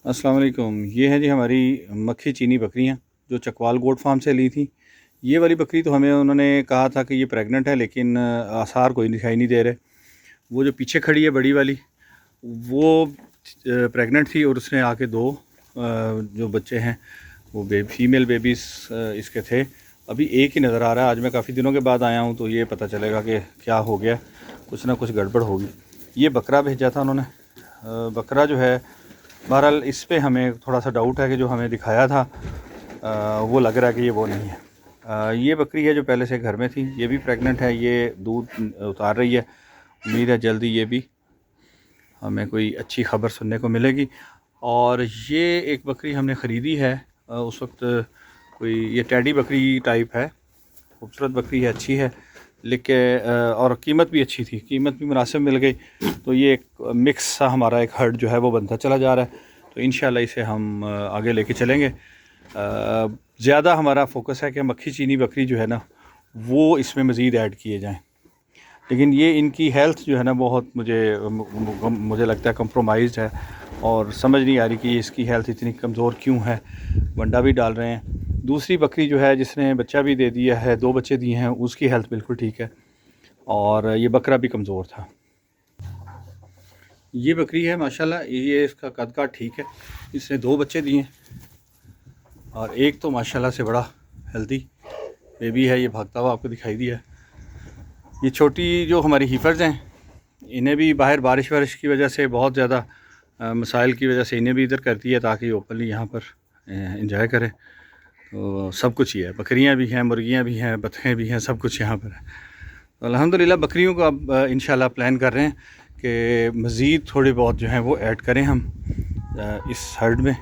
अस्सलाम वालेकुम। ये है जी हमारी मक्खी चीनी बकरियाँ जो चकवाल गोट फार्म से ली थी। ये वाली बकरी तो हमें उन्होंने कहा था कि ये प्रेग्नेंट है, लेकिन आसार कोई दिखाई नहीं दे रहे। वो जो पीछे खड़ी है बड़ी वाली, वो प्रेग्नेंट थी और उसने आके दो जो बच्चे हैं वो फीमेल बेबीज़ इसके थे। अभी एक ही नज़र आ रहा है। आज मैं काफ़ी दिनों के बाद आया हूँ तो ये पता चलेगा कि क्या हो गया, कुछ ना कुछ गड़बड़ होगी। ये बकरा भेजा था उन्होंने। बकरा जो है, बहरहाल इस पे हमें थोड़ा सा डाउट है कि जो हमें दिखाया था वो लग रहा है कि ये वो नहीं है। ये बकरी है जो पहले से घर में थी, ये भी प्रेग्नेंट है, ये दूध उतार रही है। उम्मीद है जल्दी ये भी हमें कोई अच्छी ख़बर सुनने को मिलेगी। और ये एक बकरी हमने ख़रीदी है उस वक्त, कोई ये टैडी बकरी टाइप है, खूबसूरत बकरी है, अच्छी है, लेकिन और कीमत भी अच्छी थी, कीमत भी मुनासिब मिल गई। तो ये एक मिक्स सा हमारा एक हर्ड जो है वो बनता चला जा रहा है। तो इंशाल्लाह इसे हम आगे लेके चलेंगे। ज़्यादा हमारा फोकस है कि मक्खी चीनी बकरी जो है ना वो इसमें मज़ीद ऐड किए जाएँ। लेकिन ये इनकी हेल्थ जो है ना बहुत मुझे लगता है कम्प्रोमाइज़्ड है, और समझ नहीं आ रही कि इसकी हेल्थ इतनी कमज़ोर क्यों है। वंडा भी डाल रहे हैं। दूसरी बकरी जो है जिसने बच्चा भी दे दिया है, 2 बच्चे दिए हैं, उसकी हेल्थ बिल्कुल ठीक है, और ये बकरा भी कमज़ोर था। ये बकरी है माशाल्लाह, ये इसका कद काठ ठीक है, इसने 2 बच्चे दिए और एक तो माशाल्लाह से बड़ा हेल्दी बेबी है। ये भागता हुआ आपको दिखाई दिया है। ये छोटी जो हमारी हीफर्स हैं, इन्हें भी बाहर बारिश वारिश की वजह से, बहुत ज़्यादा मसाइल की वजह से इन्हें भी इधर करती है ताकि ओपनली यहाँ पर इंजॉय करें। तो सब कुछ ही है, बकरियाँ भी हैं, मुर्गियाँ भी हैं, बतखें भी हैं, सब कुछ यहाँ पर है। तो अल्हम्दुलिल्लाह बकरियों को अब इंशाल्लाह प्लान कर रहे हैं कि मज़ीद थोड़ी बहुत जो है वो ऐड करें हम इस हर्ड में।